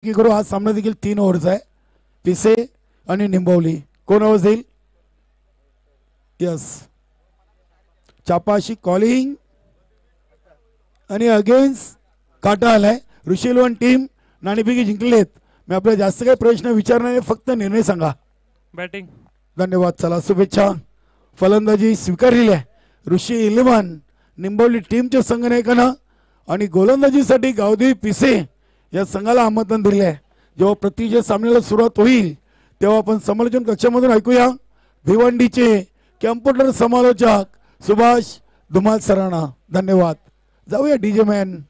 की करू हा सामना देखील 3 ओव्हरचा आहे. पिसे आणि निंबवली कोण आवाज देईल? यस चापाशी कॉलिंग आणि अगेन्स्ट काटा आलाय. ऋषीलवन टीम नाणेफेकी जिंकलेत. मी आपल्याला जास्त काही प्रश्न विचारणार नाही, फक्त निर्णय सांगा. बॅटिंग. धन्यवाद. चला शुभेच्छा. फलंदाजी स्वीकारलेली आहे ऋषी 11 निंबवली टीमच्या संघनायकानं आणि गोलंदाजीसाठी गावदेवी पिसे या संघाला आमंत्रण दिले आहे. जेव्हा प्रतिच्या सामन्याला सुरुवात होईल तेव्हा आपण समालोचन कक्षामधून ऐकूया भिवंडीचे कॅम्प्युटर समालोचक सुभाष धुमाल सरांना. धन्यवाद. जाऊया डीजे मॅन.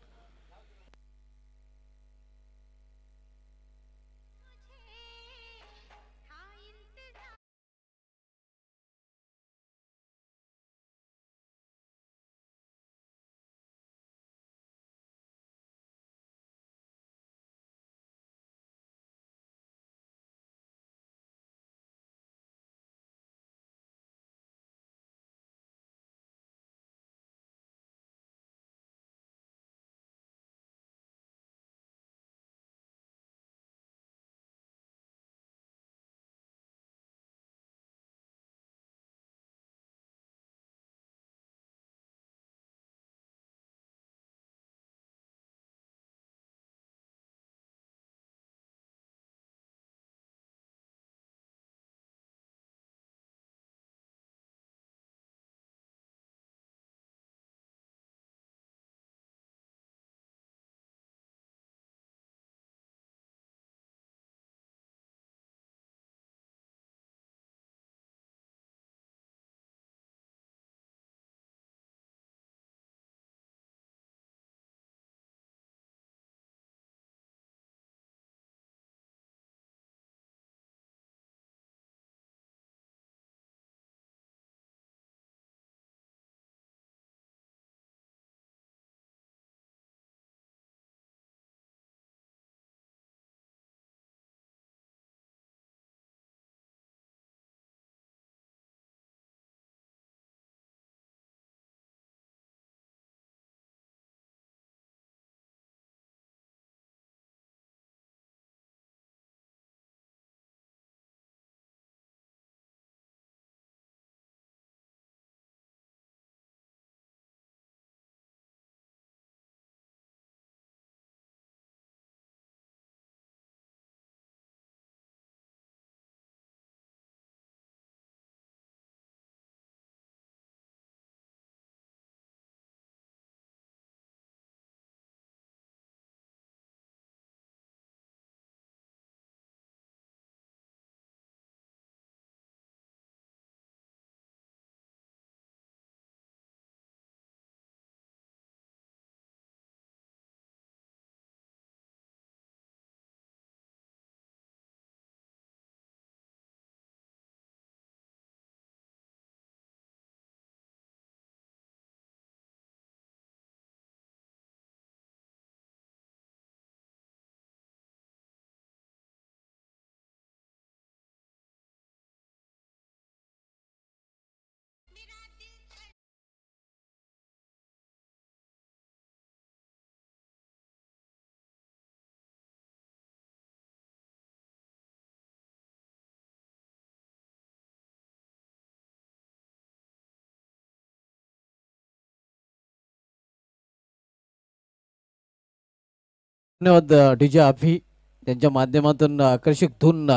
धन्यवाद डीजे अभि त्यांच्या माध्यमातून आकर्षक धून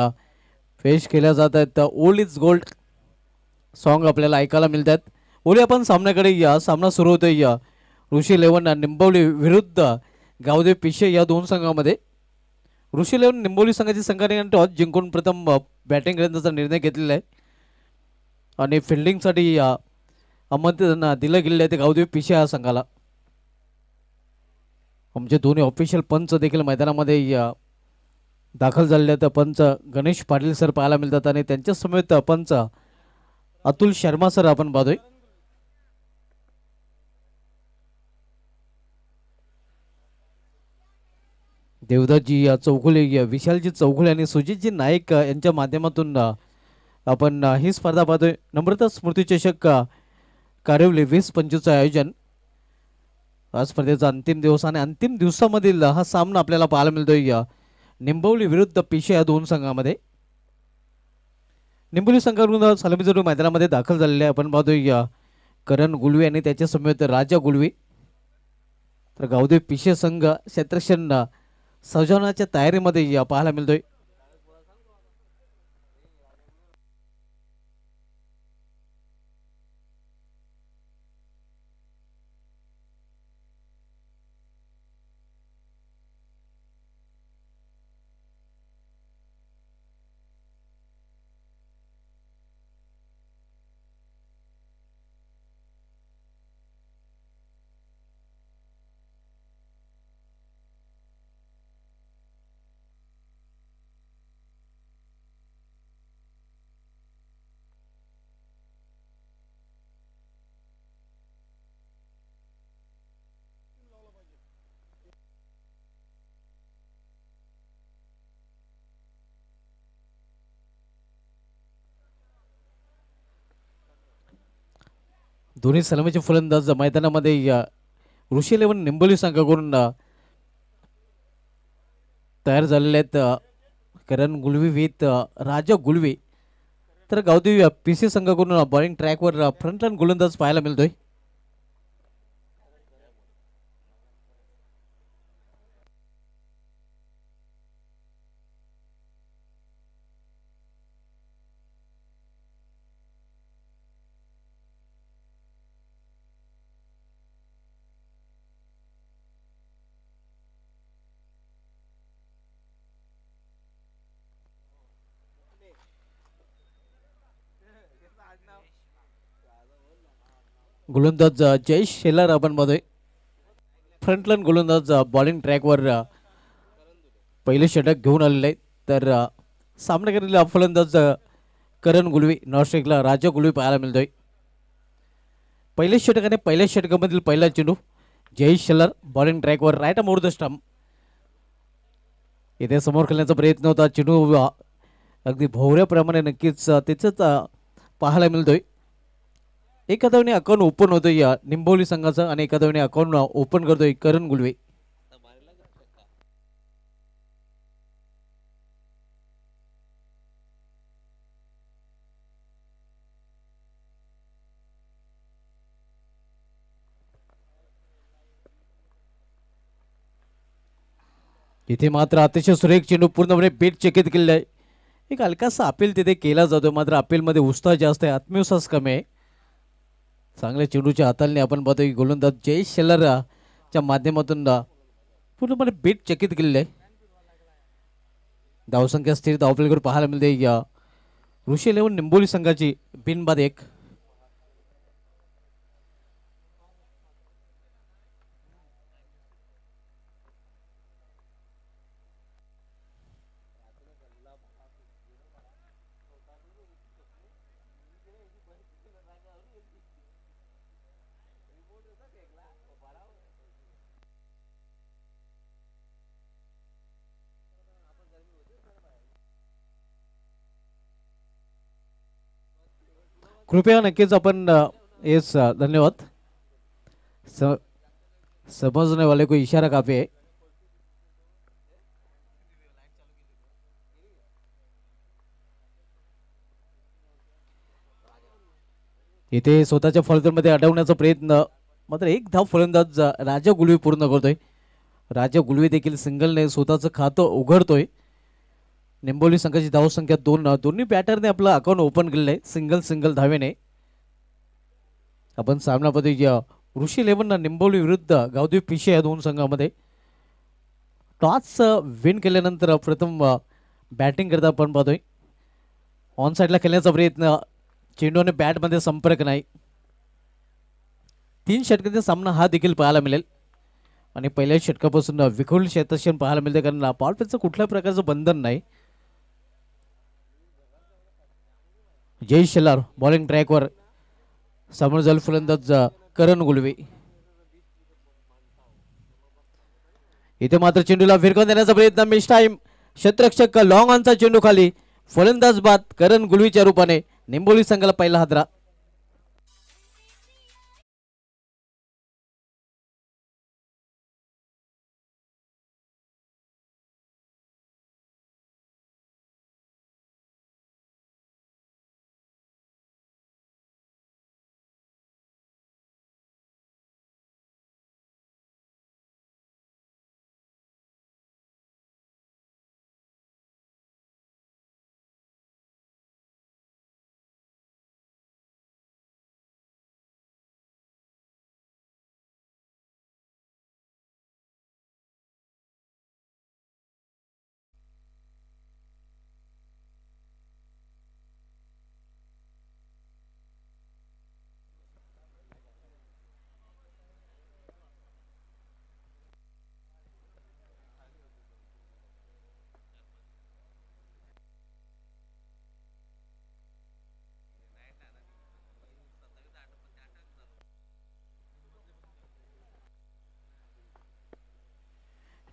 पेश केल्या जात आहेत. ओल्ड इज गोल्ड सॉन्ग आपल्याला ऐकायला मिळतात. ओली आपण सामन्याकडे या. सामना सुरू होतोय या ऋषी 11 निंबवली विरुद्ध गावदेव पिशे या दोन संघामध्ये. ऋषी 11 निंबवली संघाची संघाने टॉस जिंकून प्रथम बॅटिंग करण्याचा निर्णय घेतलेला आहे आणि फिल्डिंगसाठी आमंत्रण दिलं गेलेलं आहे ते गावदेव पिशे या संघाला. आमचे दोन्ही ऑफिशियल पंच देखील मैदानामध्ये दाखल झालेले आहेत. पंच गणेश पाटील सर पाहायला मिळतात आणि त्यांच्या समेत पंच अतुल शर्मा सर आपण पाहतोय. देवदासजी चौगुले, विशालजी चौगुले आणि सुजितजी नाईक यांच्या माध्यमातून आपण ही स्पर्धा पाहतोय. नम्रता स्मृती चषक कारिवली 20-25 आयोजन. स्पर्धेचा अंतिम दिवस आणि अंतिम दिवसामधील हा सामना आपल्याला पाहायला मिळतोय निंबवली विरुद्ध पिशे या दोन संघामध्ये. निंबोली संघाकडून सलामी जरूर मैदानामध्ये दाखल झालेले आपण पाहतोय करण गुलवी आणि त्याच्या समेत राजा गुलवी. तर गावदेव पिशे संघ क्षेत्रक्षण सजवण्याच्या तयारीमध्ये पाहायला मिळतोय. दोन्ही सलामीचे फलंदाज मैदानामध्ये ऋषी 11 निंबोली संघाकडून तयार झालेले आहेत. करण गुलवी विथ राजा गुलवी. तर गावदेवी पीसी संघाकडून बॉलिंग ट्रॅकवर फ्रंटलाईन गोलंदाज पाहायला मिळतोय. गोलंदाज जयेश शेलार आपण बघतोय. फ्रंटलाईन गोलंदाज बॉलिंग ट्रॅकवर पहिले षटक घेऊन आलेले आहेत. तर सामना केलेला फलंदाज करण गुलवी, नॉर्स्ट्रिकला राजा गुलवी पाहायला मिळतोय. पहिले षटक आणि पहिल्या षटकामधील पहिला चेंडू जयेश शेलार बॉलिंग ट्रॅकवर राईट मोर द स्टंप. इथे समोर खेळण्याचा प्रयत्न होता. चेंडू अगदी भोवऱ्याप्रमाणे नक्कीच तिथंच पाहायला मिळतोय. एका धावेने अकाउंट ओपन होतोय या निंबोली संघाचं आणि एका धावेने अकाउंट ओपन करतोय करण गुलवे. इथे मात्र अतिशय सुरेख चेंडू पूर्णपणे बेट चकित केलेला आहे. एक हलकासा अपील तिथे केला जातो, मात्र अपीलमध्ये उत्साह जास्त आहे, आत्मविश्वास कमी आहे. चांगल्या चेंडूच्या हाताळणी आपण पाहतो की गोलंदाज जयेश शेलारच्या माध्यमातून पूर्णपणे बेट चकित केलेलं आहे. धावसंख्या स्थिर धावफलकावर पाहायला मिळते या ऋषी 11 निंबोली संघाची बिनबाद 1. कृपया नक्कीच आपण येस धन्यवाद. समझने वाले को इशारा काफी है. इथे स्वतःच्या फलंदाजामध्ये अडवण्याचा प्रयत्न, मात्र एक धाव फलंदाज राजा गुलवी पूर्ण करतोय. राजा गुलवी देखील सिंगलने स्वतःचं खातं उघडतोय. निंबोली संघाची धावसंख्या 2. दोन्ही बॅटरने आपलं अकाउंट ओपन केलेलं आहे सिंगल धावेने. आपण सामनामध्ये ऋषी 11 निंबोली विरुद्ध गावदेव पिशे या दोन संघामध्ये टॉस विन केल्यानंतर प्रथम बॅटिंग करता आपण पाहतोय. ऑन साईडला खेळण्याचा प्रयत्न, चेंडूने बॅटमध्ये संपर्क नाही. 3 षटकांचा सामना हा देखील पाहायला मिळेल आणि पहिल्या षटकापासून विखुरलेले क्षेत्रक्षण पाहायला मिळते, कारण पॉवरप्लेचं कुठल्या प्रकारचं बंधन नाही. जयेश शेलार बॉलिंग ट्रॅकवर, समोर जाईल फलंदाज करण गुलवे. इथे मात्र चेंडूला फिरकून देण्याचा प्रयत्न, मिस टाइम. क्षेत्ररक्षक लॉंग ऑनचा चेंडू खाली, फलंदाज बाद करण गुलवीच्या रूपाने. निंबोली संघाला पहिला हादरा.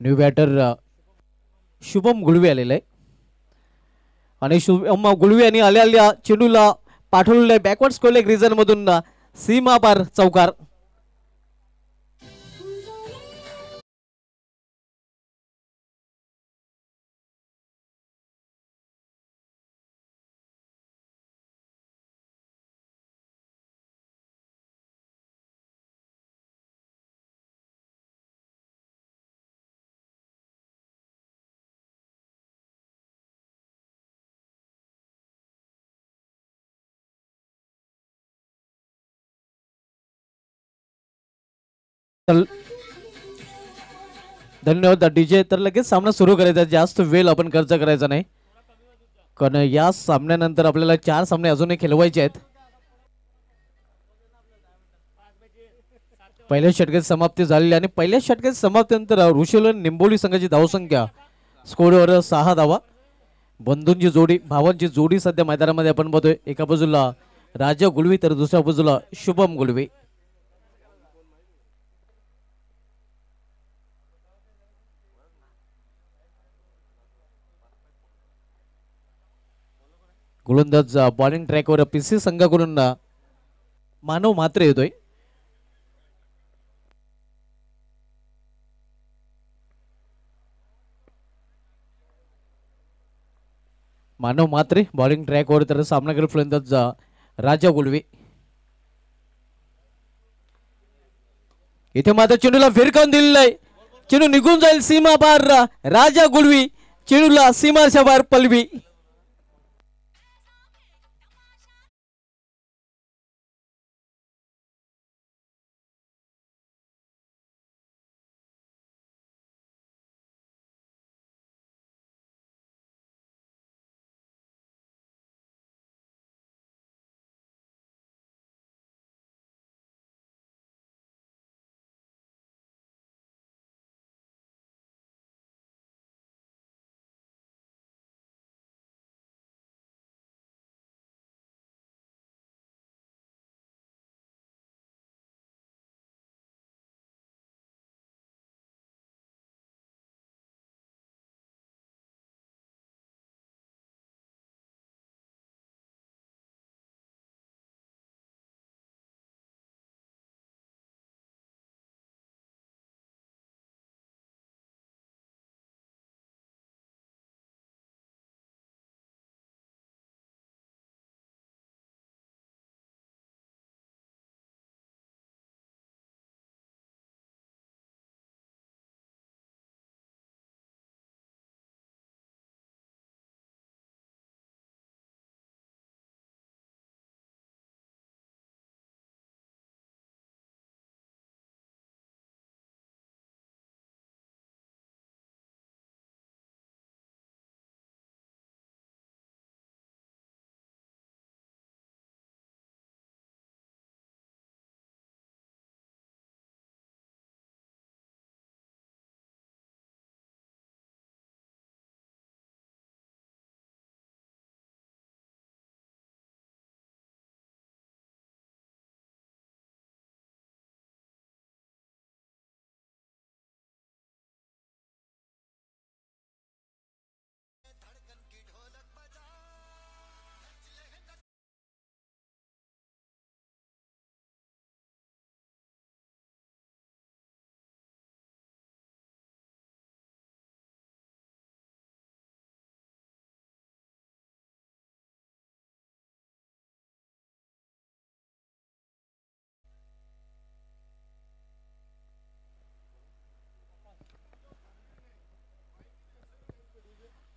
न्यू बॅटर शुभम गुळवे आलेला आहे आणि शुभम गुळवे यांनी आलेल्या चेंडूला पाठवलेलं आहे बॅकवर्ड स्कोर लेग रिजन मधून सीमा पार चौकार. धन्यवाद डीजे. तर लगेच सामना सुरू करायचा, जास्त वेळ आपण खर्च करायचा नाही कारण या सामन्यानंतर आपल्याला 4 सामने अजूनही खेळवायचे आहेत. पहिल्या षटकाची समाप्ती झालेली आणि पहिल्या षटकाची समाप्तीनंतर ऋषीला निंबोली संघाची धावसंख्या स्कोरवर 6 धावा. बंधूंची जोडी, भावांची जोडी सध्या मैदानामध्ये आपण बघतोय. एका बाजूला राजा गुळवी तर दुसऱ्या बाजूला शुभम गुळवी. गोलंदाज बॉलिंग ट्रॅकवर पीसी संघाकडून मानव मात्रे येतोय. मानव मात्रे बॉलिंग ट्रॅकवर तर सामनाकडे फलंदाज राजा गुळवी. इथे मात्र चेंडूला फिरकावून दिलेला आहे, चेंडू निघून जाईल सीमा पार. राजा गुळवी चेंडूला सीमाच्या बाहेर पलवी.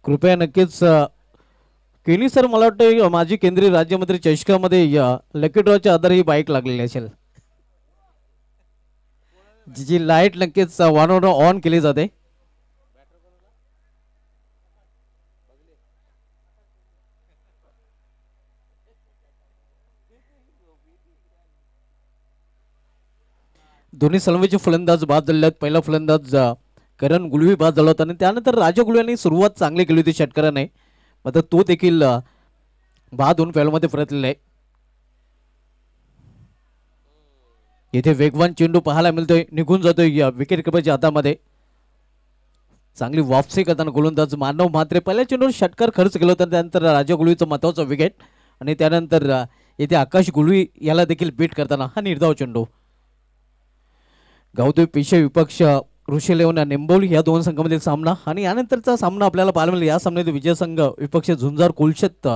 कृपया नक्कीच केनी सर, मला वाटतं माजी केंद्रीय राज्यमंत्री चषकामध्ये लकी ड्रॉच्या आधारे ही बाईक लागलेली असेल. जी लाईट नक्कीच वन ऑन केली जाते. दोन्ही सलमीचे फलंदाज बाद झाले आहेत. पहिला फलंदाज करण गुळवी बाद झाला होता आणि त्यानंतर राजा गुळवी यांनी सुरुवात चांगली केली होती षटकाराने, मात्र तो देखील बाद होऊन फॅलमध्ये परतलेला आहे. इथे वेगवान चेंडू पाहायला मिळतोय, निघून जातोय विकेट किपरच्या हातामध्ये. चांगली वापसी करताना गोलंदाज मानव म्हात्रे पहिल्या चेंडूवर षटकार खर्च केला होता. त्यानंतर राजा गुलवीचं महत्वाचा विकेट आणि त्यानंतर इथे आकाश गुलवी याला देखील बीट करताना हा निर्धाव चेंडू. गावदेव पिशे विपक्ष ऋषी लेवना निंबोली या दोन संघामधील सामना आणि यानंतरचा सामना आपल्याला पाहायला मिळेल. या सामन्यात विजय संघ विपक्ष झुंजार कुलशत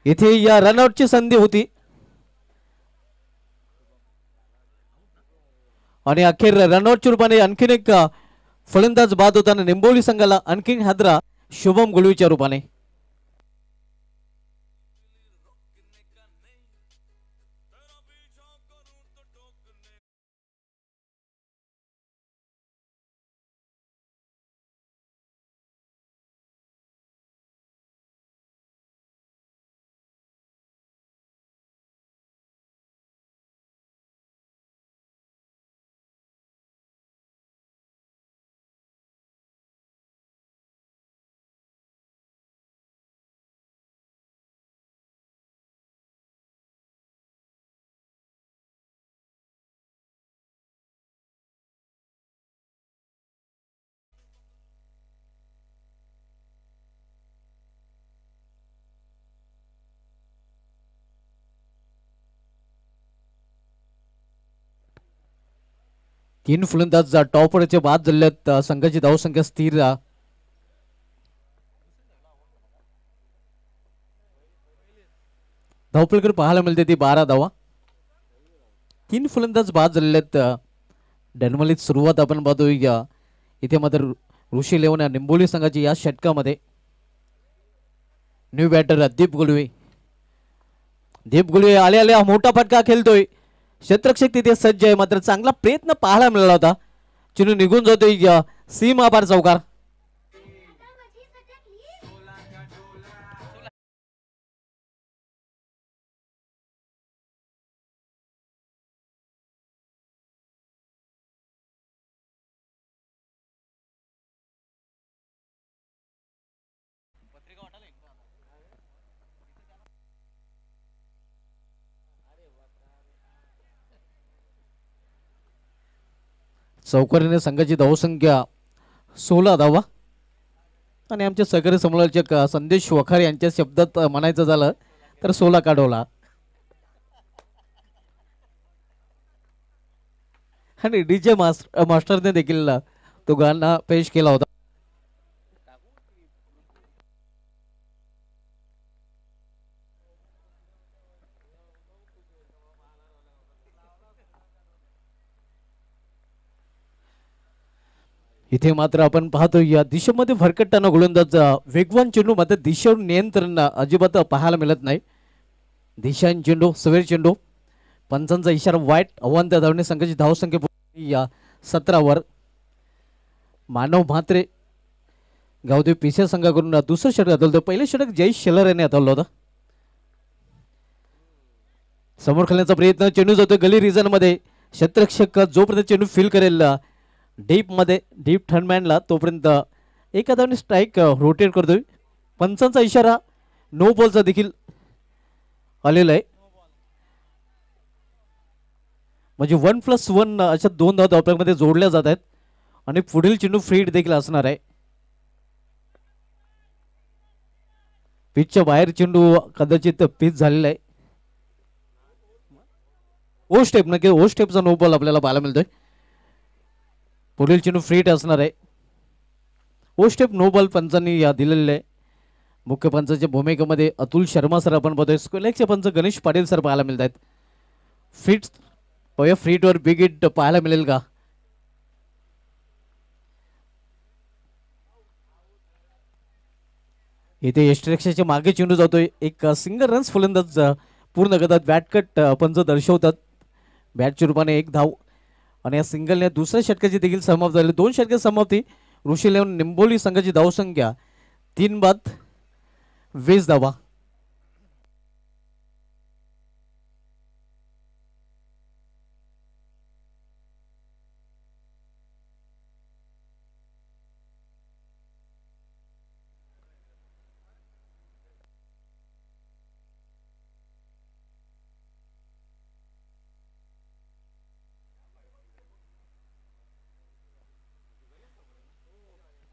इथे या रनआउटची संधी होती आणि अखेर रनआउटच्या रूपाने आणखीन एक फलंदाज बाद होताना निंबोली संघाला आणखीन हादरा शुभम गुलवीच्या रूपाने. तीन फलंदाज टॉपरचे बाद झालेत. संघाची धावसंख्या स्थिर. धावपलकर पाहायला मिळते ती 12 धावा. तीन फलंदाज बाद झालेले आहेत. डनमलीत सुरुवात आपण पाहतोय. इथे मात्र ऋषी लेवना निंबोली संघाची या षटकामध्ये न्यू बॅटर दीप गुलवे. दीप गुलवे आले आले मोठा फटका खेळतोय. क्षेत्ररक्षक तिथे सज्ज आहे. मात्र चांगला प्रयत्न पाहायला मिळाला होता. चेंडू निघून जातोय सीमा पार चौकार. चौकारीने संघाची धावसंख्या 16 धावा आणि आमचे सहकारी समालोचक संदेश वखार यांच्या शब्दात म्हणायचं झालं तर 16 काढवला. आणि डीजे मास्टरने देखील तो गाणं पेश केला होता. इथे मात्र आपण पाहतो या दिशेमध्ये भरकटताना गोलंदाज वेगवान चेंडू मात्र दिशेवर नियंत्रण अजिबात पाहायला मिळत नाही. दिशान चेंडू सवेर चेंडू पंचांचा इशारा वाईट आव्हान त्या धावणे संघाची धावसंख्या या 17 मानव म्हात्रे गावदेव पिसे संघाकडून दुसरं षटक हाताळलं. पहिलं षटक जय शेलर याने हाताळलं होतं. समोर खेळण्याचा प्रयत्न चेंडू जातोय गली रिजन मध्ये. क्षेत्ररक्षक जोपर्यंत चेंडू फील करेल डीप मध्ये डीप थर्डमॅनला तोपर्यंत एका धावने स्ट्राईक रोटेट करतोय. पंचांचा इशारा नो बॉलचा देखील आलेला आहे. म्हणजे 1+1 अशा 2 धावा धावपळीमध्ये जोडल्या जात आहेत आणि पुढील चेंडू फ्री हिट देखील असणार आहे. पिचच्या बाहेर चेंडू कदाचित पिच झालेला आहे. ओ स्टेप नक्की ओ स्टेपचा नो बॉल आपल्याला पाहायला मिळतोय. पुढील चेंडू फ्री हिट असणार आहे. ओ स्टेप नो बॉल पंचांनी दिलेले आहे. मुख्य पंचाच्या भूमिकेमध्ये अतुल शर्मा सर आपण पाहतोय. स्क्वेलेक्सचे पंच गणेश पाटील सर पाहायला मिळत आहेत. फिट फ्रीटवर बिग हिट पाहायला मिळेल का? इथे यष्टरक्षाच्या मागे चेंडू जातोय. एक सिंगल रन्स फलंदाज पूर्ण करतात. बॅटकट पंच दर्शवतात. बॅटच्या रूपाने एक धाव आणि या सिंगलने दुसऱ्या षटकाची देखील समाप्त झाली. 2 षटके समाप्ती. ऋषी लेवून निंबोली संघाची धावसंख्या 3 बाद 20 धावा.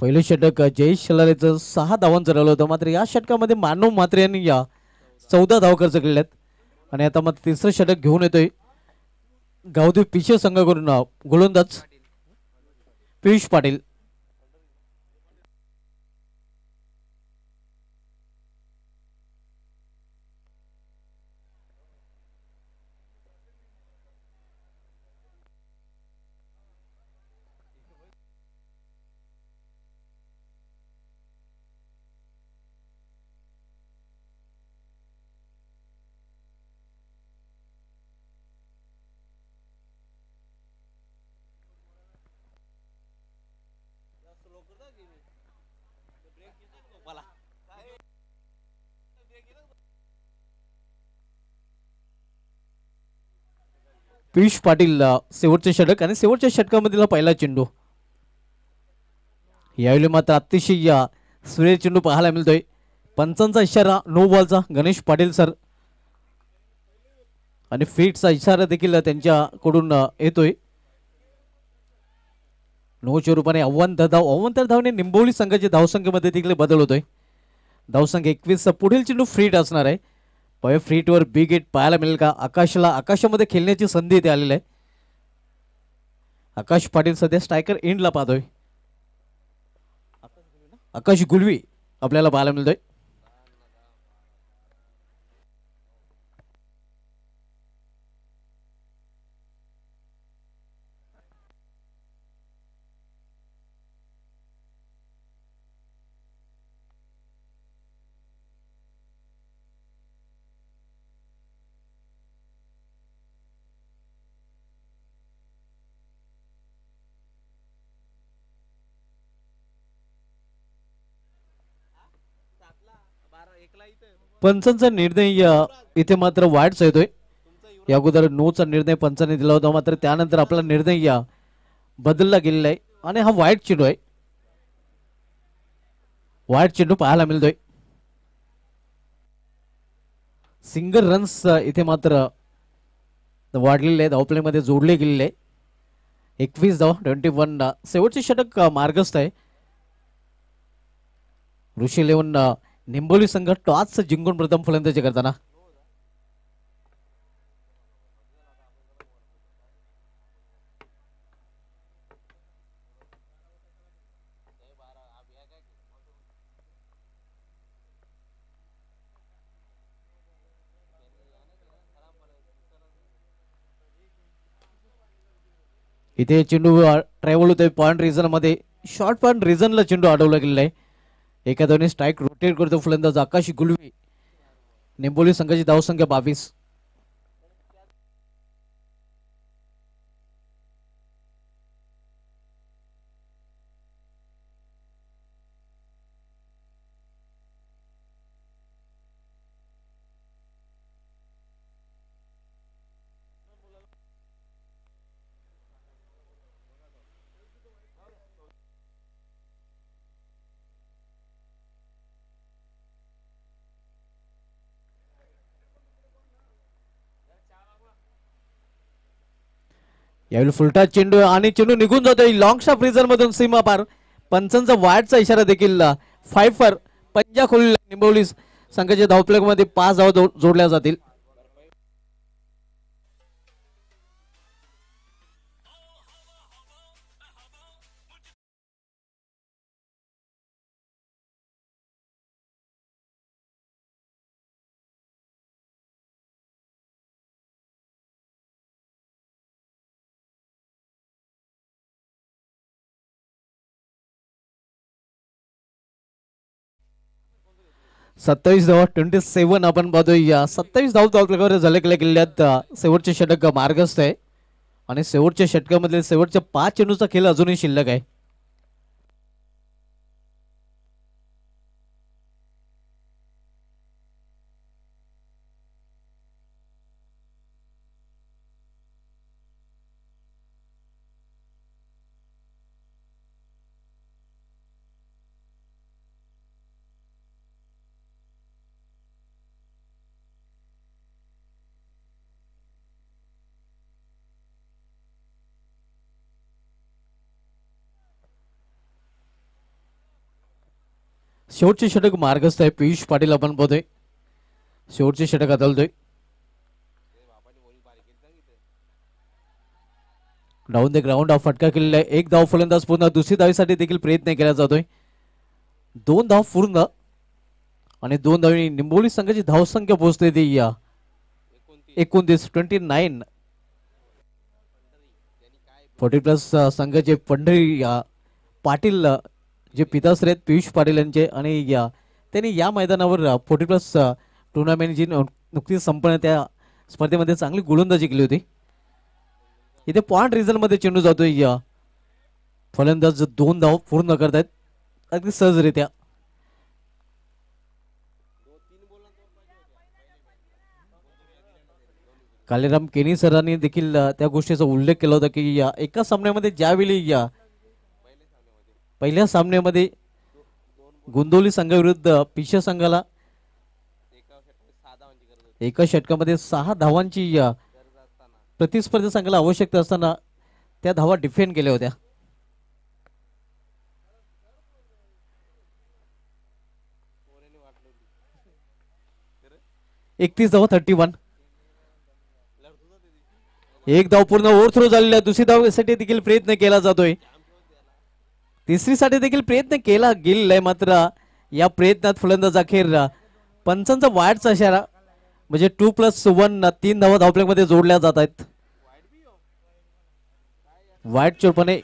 पहिलं षटक जयेश शलालेचं 6 धावांचं राहिलं होतं, मात्र या षटकामध्ये मानव म्हात्रे यांनी या 14 धावा खर्च केल्यात. आणि आता मात्र तिसरं षटक घेऊन येतोय गावदेव पिशे संघाकडून गोलंदाज पियुष पाटील. पियुष पाटील शेवटचे षटक आणि शेवटच्या षटकामधील पहिला चेंडू. यावेळी मात्र अतिशय सुरेख चेंडू पाहायला मिळतोय. पंचांचा इशारा नो बॉलचा गणेश पाटील सर आणि फीटचा इशारा देखील त्यांच्याकडून येतोय. नोच्या रूपाने अव्वंतर धावने निंबोली संघाच्या धावसंख्येमध्ये देखील बदल होतोय. धावसंख्या 21. पुढील चेंडू फ्रीट असणार आहे. पहिले फ्रीटवर बिग हिट पाहायला मिळेल का? आकाशामध्ये खेळण्याची संधी इथे आलेली आहे. आकाश पाटील सध्या स्ट्रायकर एंडला पाहतोय. आकाश गुलवी आपल्याला पाहायला मिळतोय. पंचांचा निर्णय इथे मात्र वाढच येतोय. या अगोदर नोचा निर्णय पंचाने दिला होता, मात्र त्यानंतर आपला निर्णय बदलला गेलेला आहे आणि हा वाईट चेंडू आहे. वाईट चेंडू पाहायला मिळतोय. सिंगल रन्स इथे मात्र वाढलेले आहेत, धावप्ले मध्ये जोडले गेलेले. 21 धाव 21. शेवटचे षटक मार्गस्थ आहे. ऋषी 11 निंबोली संघ टॉस जिंकून प्रथम फलंदाजी करताना. इथे चेंडू ट्रॅव्हल होतोय पॉइंट रिझन मध्ये. शॉर्ट पॉइंट रिझनला चेंडू अडवला गेलेला आहे. एका दोन्ही स्ट्राईक रोटेट करतो फलंदाज आकाश गुलवी. निंबोली संघाची धावसंख्या 22. यावेळी फुलटा चेंडू आणि चेंडू निघून जातोय लॉंग शॉट रिझन मधून सीमा पार. पंचांचा वाईटचा इशारा देखील 5 फॉर पंजा खोली. निंबोली संघाच्या धावप्लग मध्ये 5 धावा जोडल्या जातील. सत्तावीस धावा 27 आपण पाहतोय. या 27 धाव झाले गेल्यात. शेवटचे षटक मार्गस्थ आहे आणि शेवटच्या षटकामध्ये शेवटच्या 5 चेंडूचा खेळ अजूनही शिल्लक आहे. शेवटचे षटक मार्गस्थ आहे. पियुष पाटील आपण बोलतोय शेवटचे षटक हाताळतोय. डाऊन द ग्राउंड ऑफ फटका केलेला आहे. एक धाव फलंदाज पूर्ण. दुसरी धावीसाठी देखील प्रयत्न केला जातोय. 2 धाव पूर्ण आणि 2 धावी निंबोली संघाची धावसंख्या पोहोचते ती या 29 40+ संघाचे पंढरी पाटील जे पिताश्री आहेत पियुष पाटील यांचे आणि त्यांनी या मैदानावर 40+ टुर्नामेंट जी नुकतीच संपन्न त्या स्पर्धेमध्ये चांगली गोलंदाजी केली होती. इथे पॉइंट रिझन मध्ये चेंडू जातोय. फलंदाज 2 धाव पूर्ण करतायत अगदी सहजरित्या. कालेराम केनी सरांनी देखील त्या गोष्टीचा उल्लेख केला होता की एका सामन्यामध्ये ज्यावेळी पहिल्या सामन्यामध्ये गोंदवली संघाविरुद्ध पिशा संघाला एका षटकामध्ये 6 धावांची प्रतिस्पर्धी संघाला आवश्यकता असताना त्या धावा डिफेंड केल्या होत्या. 31 धावा 31. एक धाव पूर्ण ओव्हर थ्रो झालेला. दुसरी धावेसाठी देखील प्रयत्न केला जातोय. तिसरीसाठी देखील प्रयत्न केला गेलेला आहे. मात्र या प्रयत्नात फलंदाज अखेर पंचांचा वाईटचा इशारा म्हणजे 2+1 3 धावा धावप्लेमध्ये जोडल्या जात आहेत. वाईट चोरपणे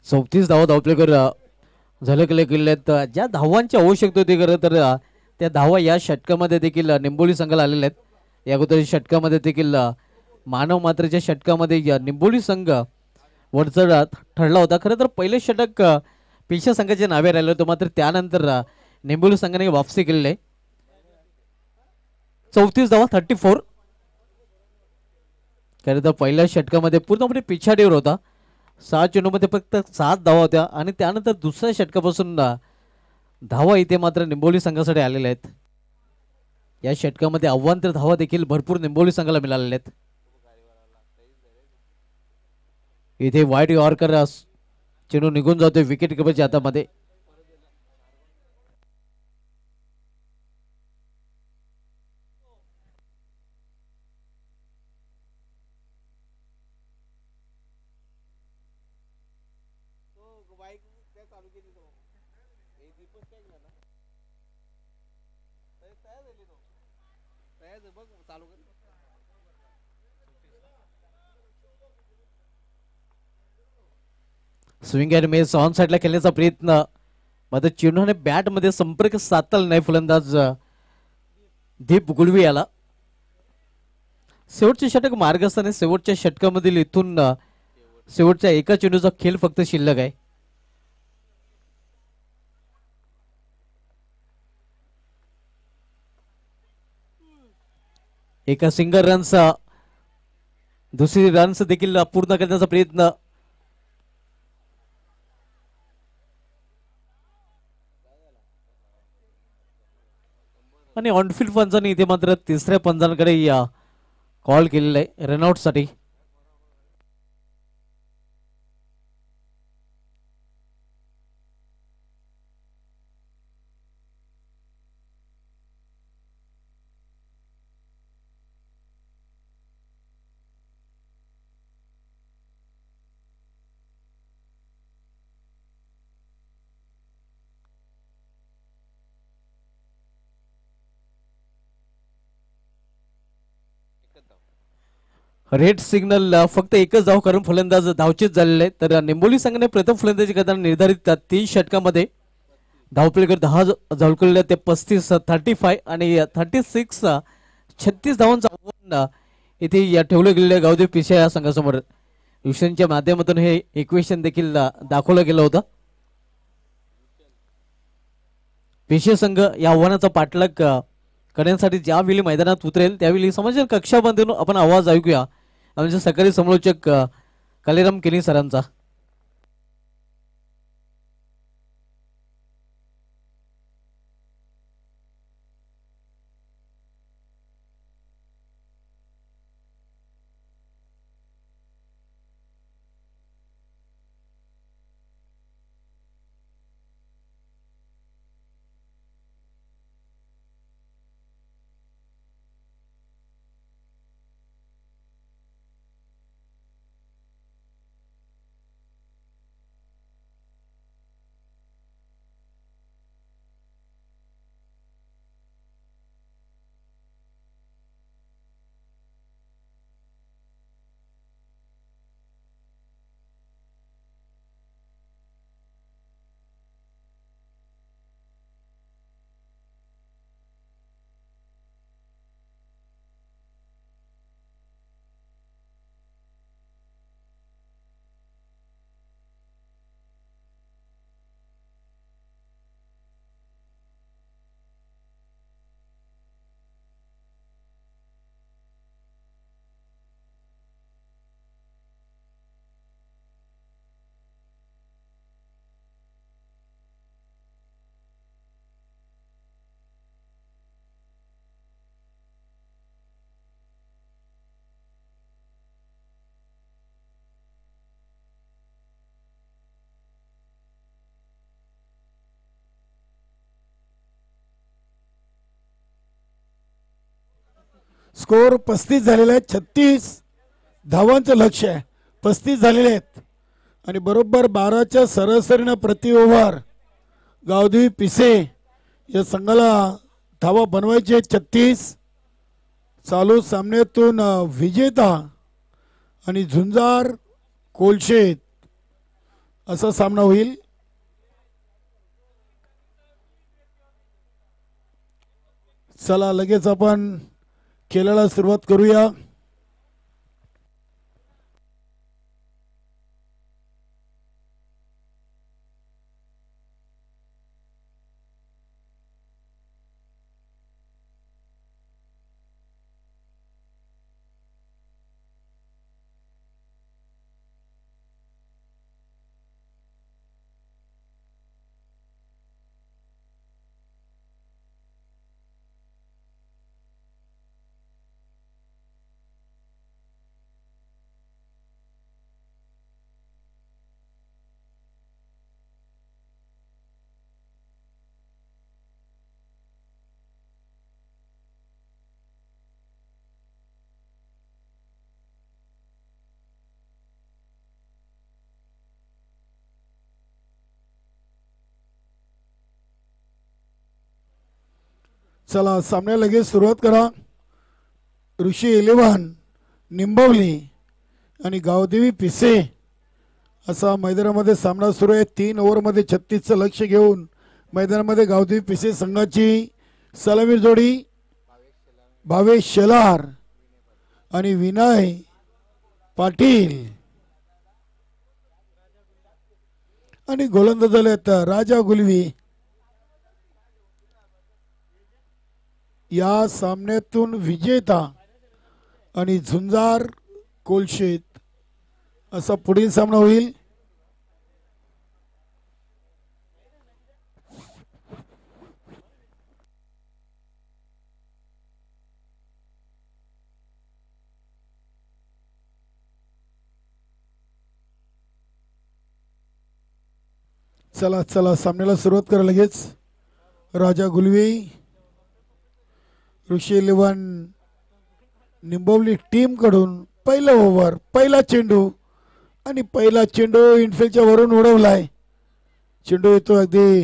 चौतीस धावा धावप्लेकर झलकले गेले आहेत. ज्या धावांची आवश्यकता होती खरं तर त्या धावा या षटकामध्ये देखील निंबोली संघाला आलेल्या आहेत. या अगोदर षटकामध्ये देखील मानव मात्रेच्या षटकामध्ये निंबोली संघ वरचढ ठरला होता. खरं तर पहिले षटक पिशा संघाच्या नावे राहिलं होतं. मात्र त्यानंतर निंबोली संघाने वापसी केलेली आहे. 34 धावा 34. खरं तर पहिल्या षटकामध्ये पूर्णपणे पिछाडीवर होता. 6 चेंडूमध्ये फक्त 7 धावा होत्या आणि त्यानंतर दुसऱ्या षटकापासून धावा इथे मात्र निंबोली संघासाठी आलेल्या आहेत. या षटकामध्ये अव्वांतर धावा देखील भरपूर निंबोली संघाला मिळालेल्या आहेत. इथे वाईट यॉर्कर चेंडू निघून जातोय विकेट किपरच्या हातामध्ये. स्विंग अँड मिस ऑन साइडला खेळण्याचा प्रयत्न मात्र चेंडूने बॅट मध्ये संपर्क साधला नाही फलंदाज दीप गुलवी याला. शेवटचे षटक मार्गस्थ आणि शेवटच्या षटकामधील इथून शेवटच्या एका चेंडूचा खेळ फक्त शिल्लक आहे. एका सिंगल रनचा दुसरी रन्स देखील पूर्ण करण्याचा प्रयत्न. आणि ऑनफील्ड पंचांनी इथे मात्र तिसऱ्या पंचांकडे कॉल केलेला आहे रनआउट साठी. रेड सिग्नल फक्त एकच धाव करून फलंदाज धावचीत झालेले आहे. तर निंबोली संघाने प्रथम फलंदाजी करताना निर्धारित 3 षटकामध्ये धावपलेकर 10 झळकवले ते 35 35 आणि 36 धावांचं आव्हान इथे ठेवलं गेलेलं गावदेव पिशा या संघासमोर. युशनच्या माध्यमातून हे इक्वेशन देखील दाखवलं गेलं होतं. पेशे संघ या आव्हानाचा पाठलाग करण्यासाठी ज्यावेळी मैदानात उतरेल त्यावेळी समाज कक्षामधून आपण आवाज ऐकूया आमचे सकाळी समालोचक कालीराम केनी सरांचा. स्कोर 35 झालेला आहे. 36 धावांचं लक्ष आहे. 35 झालेले आहेत आणि बरोबर 12च्या सरासरीनं प्रति ओव्हर गावदेवी पिसे या संघाला धावा बनवायचे. 36 चालू सामन्यातून विजेता आणि झुंजार कोलशेत असा सामना होईल. चला लगेच आपण खेळाला सुरुवात करूया. चला सामन्या लगेच सुरुवात करा. ऋषी 11 निंबवली आणि गावदेवी पिसे असा मैदानामध्ये सामना सुरू आहे. 3 ओव्हरमध्ये 36चं लक्ष घेऊन मैदानामध्ये गावदेवी पिसे संघाची सलामी जोडी भावेश शेलार आणि विनय पाटील आणि गोलंदाज झालेत राजा गुलवी. या सामन्यातून विजेता आणि झुंजार कोलशेत असा पुढील सामना होईल. चला चला सामन्याला सुरुवात करा लगेच. राजा गुलवी ऋषी 11 निंबवली टीम कडून पहिला ओव्हर पहिला चेंडू आणि पहिला चेंडू इनफिल्डच्या वरून उडवलाय. चेंडू येतो अगदी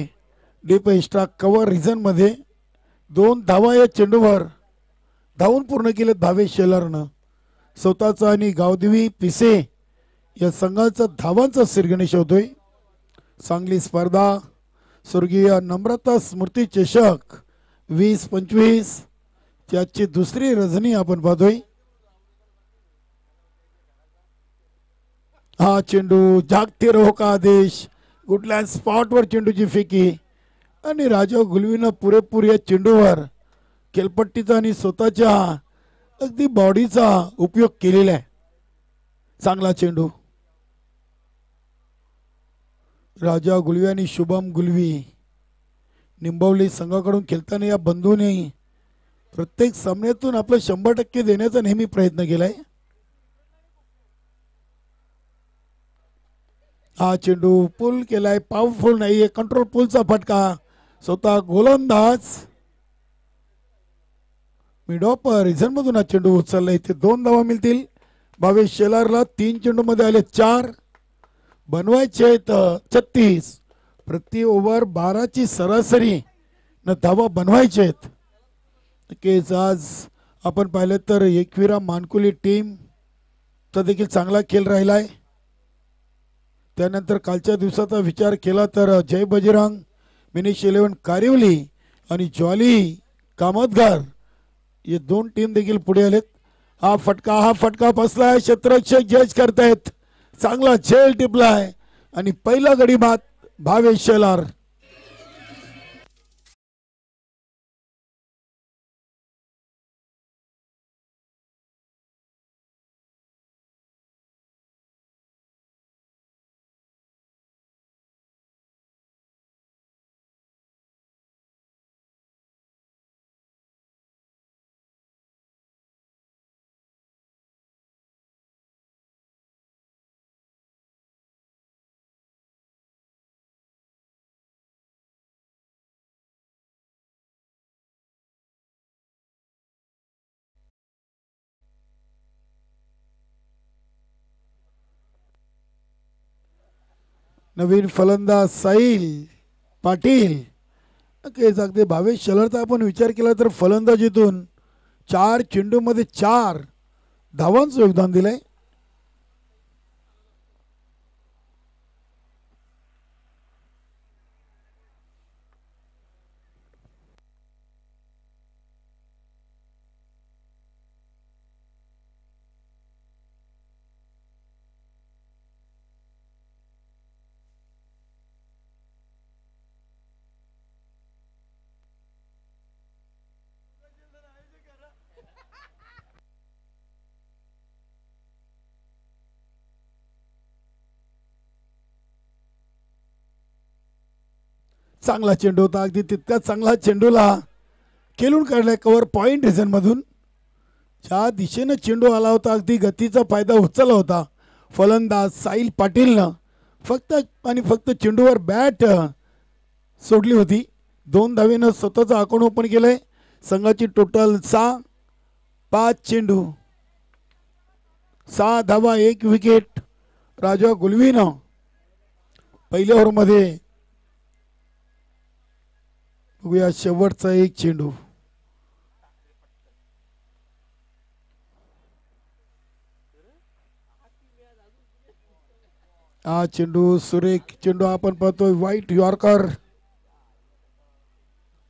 डीप एक्स्ट्रा कव्हर रिझन मध्ये. 2 धावा या चेंडूवर धावून पूर्ण केले भावेश शेलारनं. स्वतःचा आणि गावदेवी पिसे या संघाचा धावांचा सिरगणेश होतोय. चांगली स्पर्धा. स्वर्गीय नम्रता स्मृती चषक 20-25 त्याची दुसरी रजनी आपण पाहतोय. हा चेंडू जागते रहो का आदेश. गुडलँड स्पॉटवर चेंडूची फेकी आणि राजा गुलवीनं पुरेपूर या चेंडूवर खेळपट्टीचा आणि स्वतःच्या अगदी बॉडीचा उपयोग केलेला आहे. चांगला चेंडू. राजा गुलवी आणि शुभम गुलवी निंबवली संघाकडून खेळताना या बंधूने प्रत्येक सामन्यातून आपलं 100% देण्याचा नेहमी प्रयत्न केलाय. हा चेंडू पुल केलाय, पॉवरफुल नाहीये, कंट्रोल पुलचा फटका. स्वतः गोलंदाज मिड ऑफ रिझन मधून हा चेंडू उचलला. इथे 2 धावा मिळतील. भावेश शेलारला 3 चेंडू मध्ये आले 4, बनवायचे आहेत 36. प्रति ओव्हर 12ची सरासरी न धावा बनवायचे आहेत. नक्कीच आज आपण पाहिलं तर एकविरा मानकुली टीम चा देखील चांगला खेळ राहिलाय. त्यानंतर कालच्या दिवसाचा विचार केला तर जय बजरंग, मिनिश 11 कारिवली आणि जॉली कामतगार हे 2 टीम देखील पुढे आलेत. हा फटका बसलाय. क्षेत्ररक्षक जज करतायत. चांगला झेल टिपलाय आणि पहिला गडी बाद भावेश शेलार. नवीन फलंदाज साहिल पाटील. अगदी भावेश शेलारचा आपण विचार केला तर फलंदाजीतून 4 चेंडूमध्ये 4 धावांचं योगदान दिलंय. चांगला चेंडू होता. अगदी तितका चांगला चेंडूला खेळून काढलाय कव्हर पॉइंट रिझन मधून. ज्या दिशेनं चेंडू आला होता अगदी गतीचा फायदा उचलला होता फलंदाज साहिल पाटीलनं. फक्त आणि फक्त चेंडूवर बॅट सोडली होती. 2 धावेनं स्वतःचं अकाउंट ओपन केलंय. संघाची टोटल 6. 5 चेंडू 6 धावा 1 विकेट. राजा गुलवीनं पहिल्या ओव्हरमध्ये बघूया शेवटचा 1 चेंडू. हा चेंडू सुरेख चेंडू आपण पाहतोय. White yorker.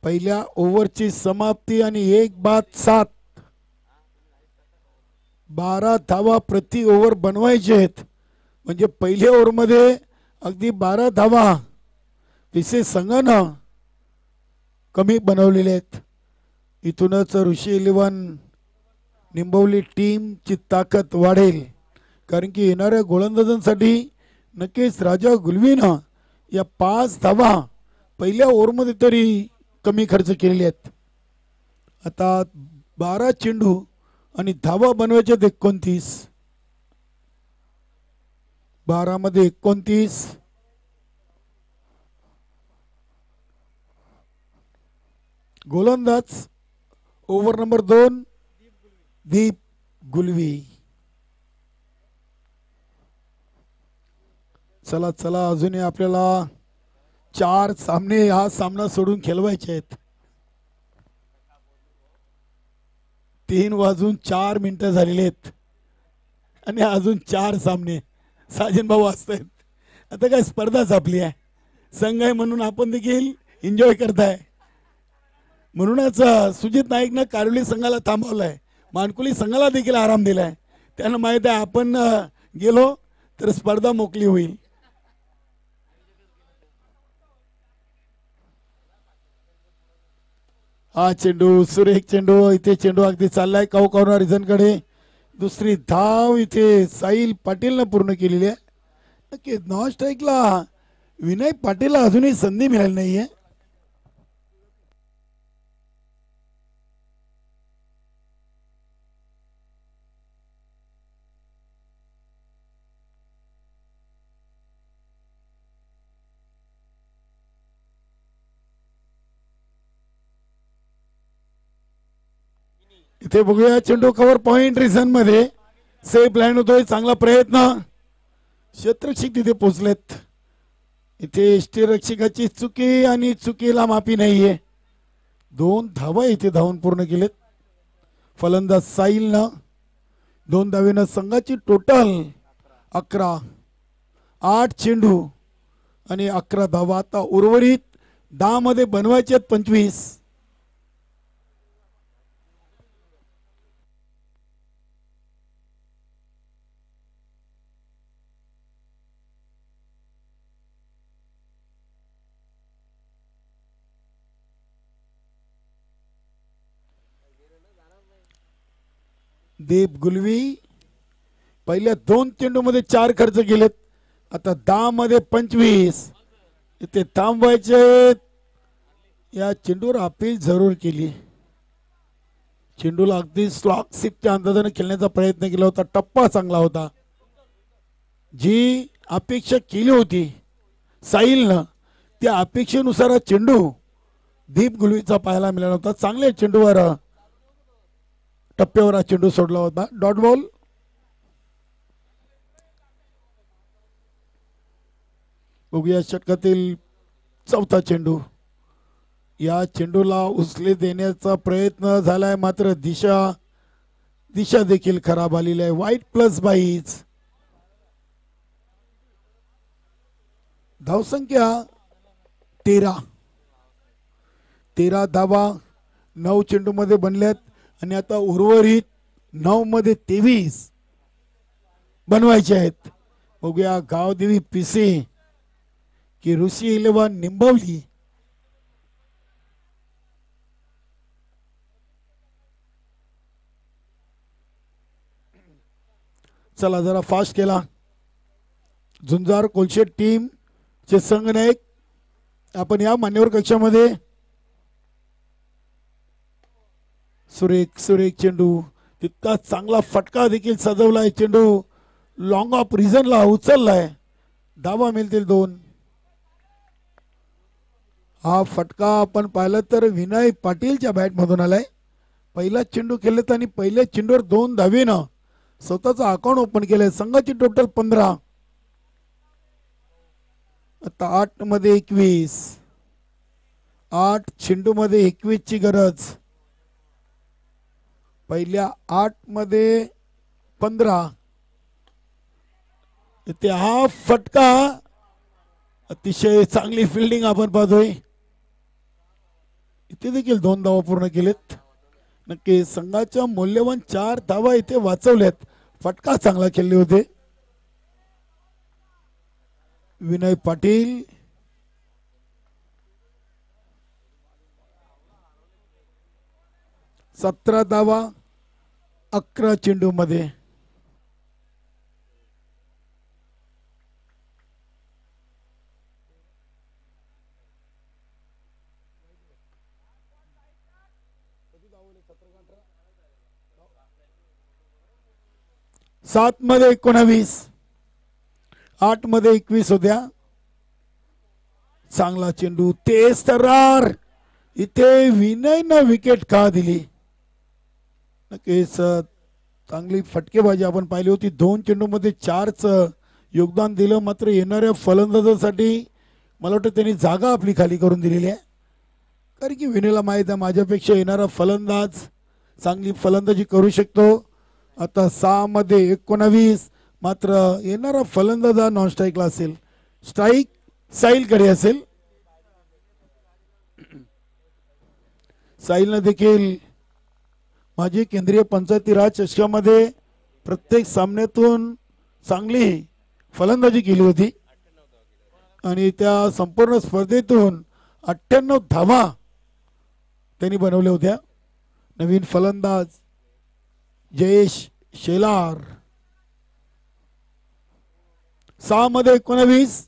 पहिल्या ओव्हरची समाप्ती आणि 1 बाद 7. 12 धावा प्रति ओव्हर बनवायचे आहेत. म्हणजे पहिल्या ओव्हरमध्ये अगदी 12 धावा विशेष संघानं कमी बनवलेले आहेत. इथूनच ऋषी 11 निंबवली टीमची ताकद वाढेल. कारण की येणाऱ्या गोलंदाजांसाठी नक्कीच राजा गुलवीनं या 5 धावा पहिल्या ओव्हरमध्ये तरी कमी खर्च केलेले आहेत. आता 12 चेंडू आणि धावा बनवायचे 29. 12 मध्ये 29. गोलंदाज ओव्हर नंबर 2 दीप गुलवी. चला चला अजूनही आपल्याला 4 सामने हा सामना सोडून खेळवायचे आहेत. 3 वाजून 4 मिनिटं झालेले आहेत आणि अजून 4 सामने. साजन भाऊ असतायत. आता काय स्पर्धाच आपली आहे. संघ आहे म्हणून आपण देखील एन्जॉय करताय. म्हणूनच सुजित नाईकनं कारोली संघाला थांबवलाय. मानकुली संघाला देखील आराम दिलाय. त्यांना माहित आहे आपण गेलो तर स्पर्धा मोकळी होईल. हा चेंडू सुरेख चेंडू, इथे चेंडू अगदी चाललाय काऊ कॉर्नर रिझन कडे. दुसरी धाव इथे साहिल पाटील न पूर्ण केलेली आहे. नक्की नॉन स्ट्राईकला विनय पाटीलला अजूनही संधी मिळाली नाहीये. इथे बघूया चेंडू कव्हर पॉइंट रिझन मध्ये सेफ लँड होतोय. चांगला प्रयत्न, क्षेत्ररक्षक तिथे पोहोचलेत. इथे यष्टीरक्षकाची चुकी आणि चुकीला माफी नाहीये. 2 धावा इथे धावून पूर्ण केलेत फलंदाज साहिलनं. 2 धावेनं संघाची टोटल 11. 8 चेंडू आणि 11 धावा. आता उर्वरित 10 मध्ये बनवायचे आहेत 25. दीप गुलवी पहिल्या 2 चेंडू मध्ये 4 खर्च केलेत. आता 10 मध्ये 25. इथे थांबवायचे. या चेंडूवर अपील जरूर केली. चेंडूला अगदी स्लॉक सिपच्या अंदाजाने खेळण्याचा प्रयत्न केला होता. टप्पा चांगला होता. जी अपेक्षा केली होती साहिलनं त्या अपेक्षेनुसार हा चेंडू दीप गुलवीचा पाहायला मिळाला होता. चांगल्या चेंडूवर टप्प्यावर हा चेंडू सोडला होता. Dot ball. बघूया षटकातील 4था चेंडू. या चेंडूला उचले देण्याचा प्रयत्न झालाय मात्र दिशा देखील खराब आलेली आहे. वाईट प्लस 22. धावसंख्या 13 धावा 9 चेंडू मध्ये बनल्यात आणि आता उर्वरित 9 मध्ये 23 बनवायचे आहेत. बघूया गावदेवी पिसे की ऋषी 11 निंबवली. चला जरा फास्ट केला. झुंजार कोलशेट टीम चे संघनायक आपण या मान्यवर कक्षामध्ये. सुरेख चेंडू, तितका चांगला फटका देखील सजवलाय. चेंडू लॉंग ऑफ रिझनला उचललाय. धावा मिळतील 2. हा फटका आपण पाहिलं तर विनय पाटीलच्या बॅट मधून आलाय. पहिला चेंडू खेळलेत आणि पहिल्या चेंडूवर 2 धावेनं स्वतःचा अकाउंट ओपन केलंय. संघाची टोटल 15. आता 8 मध्ये 21. 8 चेंडू मध्ये 21 ची गरज. पहिल्या 8 मध्ये 15. इथे हा फटका, अतिशय चांगली फिल्डिंग आपण पाहतोय. इथे देखील 2 धावा पूर्ण केलेत. नक्की संघाच्या मौल्यवान 4 धावा इथे वाचवल्यात. फटका चांगला खेळले होते विनय पाटील. सतरा धावा 11 चेंडू मध्ये. सात मध्ये 19. 8 मध्ये 21 होत्या. चांगला चेंडू तेज तरार. इथे विनयनं विकेट का दिली. नक्कीच चांगली फटकेबाजी आपण पाहिली होती. 2 चेंडू मध्ये 4च योगदान दिलं. मात्र येणाऱ्या फलंदाजासाठी मला वाटतं त्यांनी जागा आपली खाली करून दिलेली आहे. कारण की विनयला माहित आहे माझ्यापेक्षा येणारा फलंदाज चांगली फलंदाजी करू शकतो. आता 6 मध्ये 19. मात्र येणारा फलंदाज हा नॉन स्ट्राईकला असेल. स्ट्राईक साहिलकडे असेल. साहिलनं देखील माजी केंद्रीय पंचायती राज चषकामध्ये प्रत्येक सामन्यातून चांगली फलंदाजी केली होती आणि त्या संपूर्ण स्पर्धेतून 98 धावा त्यांनी बनवल्या होत्या. नवीन फलंदाज जयेश शेलार. 6 मध्ये 19.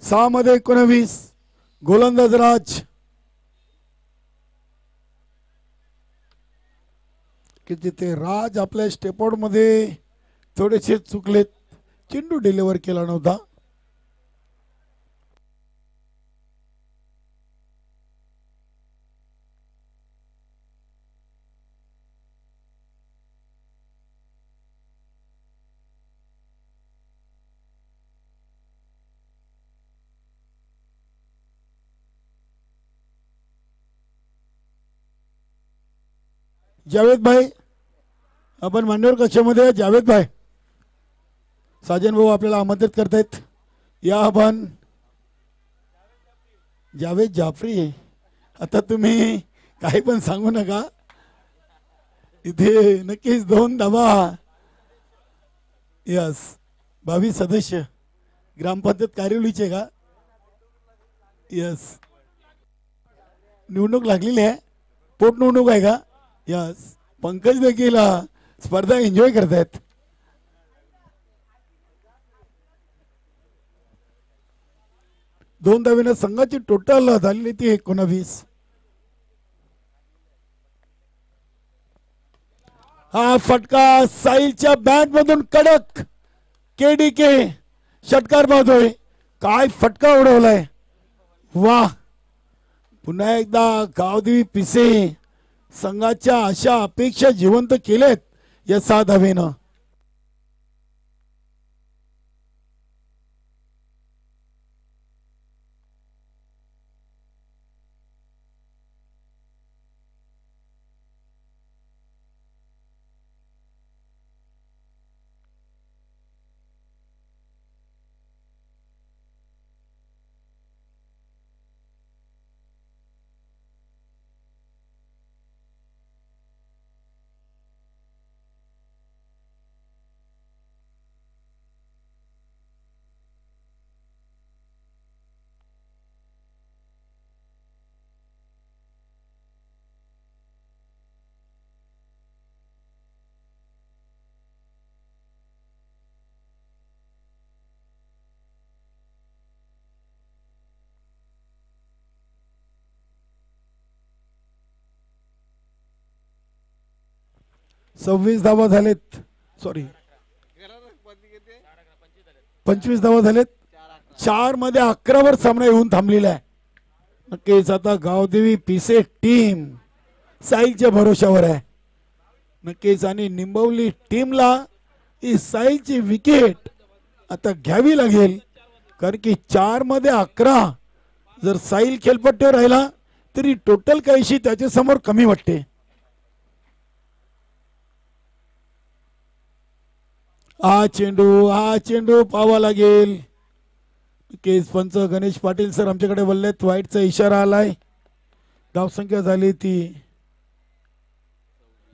सहा मध्ये 19. गोलंदाज राज. की तिथे राज आपल्या स्टेपआउट मध्ये थोडेसे चुकलेत. चेंडू डिलिव्हर केला नव्हता. जावेद भाई आपण मांडीवर कक्षामध्ये. जावेद भाई साजन भाऊ आपल्याला आमंत्रित करतायत. या आपण. जावेद जाफरी आहे. आता तुम्ही काही पण सांगू नका. इथे नक्कीच 2 धावा. यस 22 सदस्य ग्रामपंचायत कार्यालयाचे का. यस निवडणूक लागलेली आहे. पोटनिवडणूक आहे का. यस पंकज देखील स्पर्धा एन्जॉय करतायत. दोन धावेनं संघाची टोटल झालेली ती 19. हा फटका साईलच्या बॅट मधून कडक. केडीके षटकार पाहतोय. काय फटका उडवलाय. वाह. पुन्हा एकदा गावदेवी पिसे संघाच्या अशा अपेक्षा जिवंत केलेत या 6 धावेनं. सव्वीस धावा झालेत. सॉरी 25 धावा झालेत. 4 मध्ये 11 वर सामना येऊन थांबलेला आहे. नक्कीच आता गावदेवी पिसे टीम साईलच्या भरोशावर आहे. नक्कीच आणि निंबवली टीमला ही साईलची विकेट आता घ्यावी लागेल. कारण की 4 मध्ये 11 जर साईल खेळपट्टीवर राहिला तरी टोटल काहीशी त्याच्या समोर कमी वाटते. हा चेंडू पाहावा लागेल. केस पंच गणेश पाटील सर आमच्याकडे बोललेत. वाईटचा इशारा आलाय. धावसंख्या झाली ती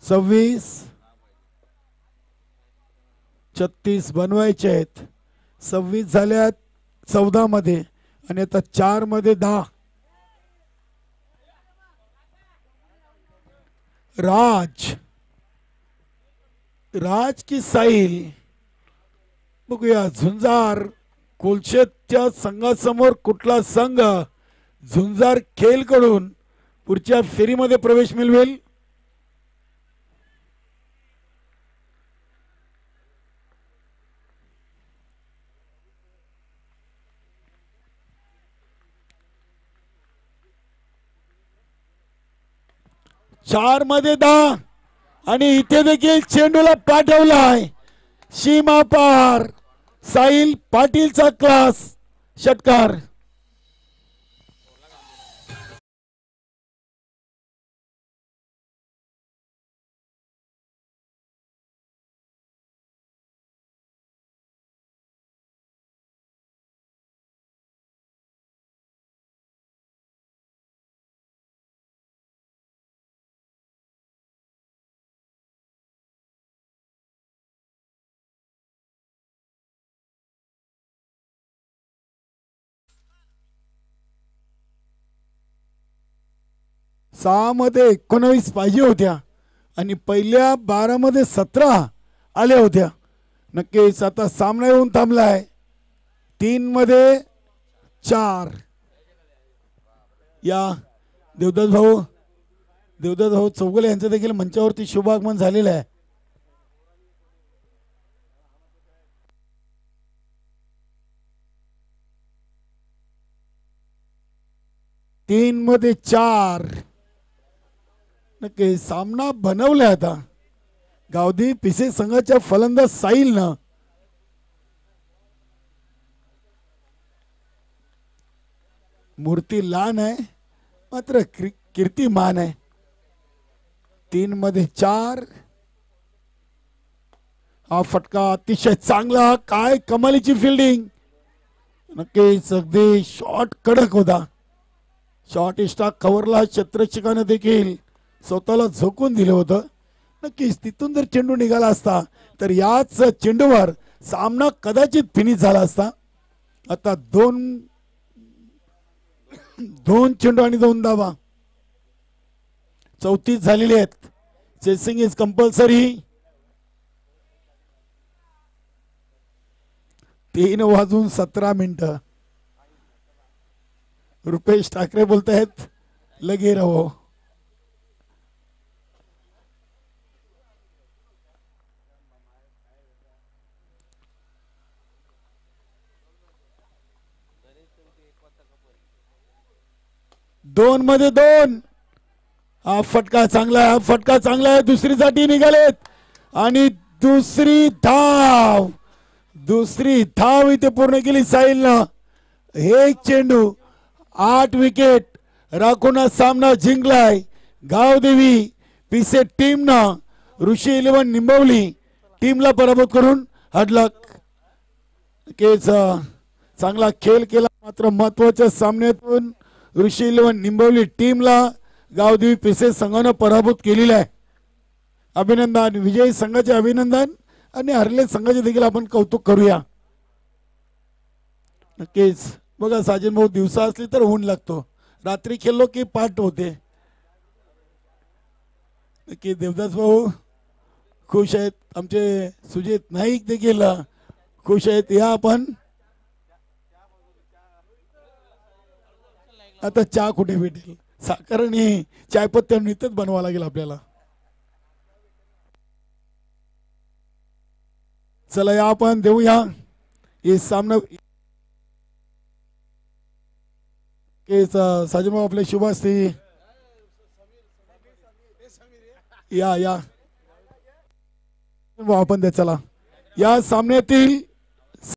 26. 36 बनवायचे आहेत. 26 झाल्यात 14 मध्ये आणि आता 4 मध्ये 10. राज की साईल. बघूया झुंजार कोलशेतच्या संघासमोर कुठला संघ झुंजार खेळ कडून पुढच्या फेरीमध्ये प्रवेश मिळवेल. 4 मध्ये 10 आणि इथे देखील चेंडूला पाठवलाय सीमा पार. साहिल पाटीलचा क्लास षटकार. सहा मध्ये 19 पाहिजे होत्या आणि पहिल्या 12 मध्ये 17 आल्या होत्या. नक्कीच आता सामना येऊन थांबलाय 3 मध्ये 4. या देवदत्त भाऊ चौगुले यांचं देखील मंचावरती शुभागमन झालेलं आहे. तीन मध्ये 4. नक्की सामना बनवलाय आता. गावदी पिसे संघाच्या फलंदाज साहिलनं मूर्ती लहान आहे मात्र कीर्तिमान आहे. 3 मध्ये 4. हा फटका अतिशय चांगला. काय कमालीची फिल्डिंग. नक्कीच अगदी शॉट कडक होता. शॉट स्टाक कव्हरला क्षेत्ररक्षकानं देखील स्वतःला झोकून दिलं होतं. नक्कीच तिथून जर चेंडू निघाला असता तर याच चेंडूवर सामना कदाचित फिनिश झाला असता. आता दोन चेंडू आणि 2 धावा. 34 झालेले आहेत. Chasing is compulsory. 3:17 Rupesh Thackeray बोलतायत लगे रहो. दोन मध्ये 2. हा फटका चांगला आहे. फटका चांगला आहे. दुसरीसाठी निघालेत आणि दुसरी धाव इथे पूर्ण केली साहिलनं. हे चेंडू 8 विकेट राखून सामना जिंकलाय. गावदेवी पिसे टीमनं ऋषी 11 निंबवली टीमला पराभूत करून हडलक. केच चांगला खेळ केला मात्र महत्वाच्या सामन्यातून ऋषी 11 निंबवली टीमला गावदेवी पिसे संघानं पराभूत केलेला आहे. अभिनंदन. विजयी संघाचे अभिनंदन आणि हरले संघाचे देखील आपण कौतुक करूया. नक्कीच बघा साजन भाऊ दिवसा असली तर ऊन लागतो. रात्री खेळलो की पाठ होते. नक्की देवदास भाऊ खुश आहेत. आमचे सुजित नाईक देखील खुश आहेत. या आपण आता चहा कुठे भेटेल. साखर आणि चायपत्ती नितच बनवा लागेल आपल्याला. चला या आपण देऊया हे सामना. साजन भाऊ आपले शुभ असते. या आपण द्या. चला या सामन्यातील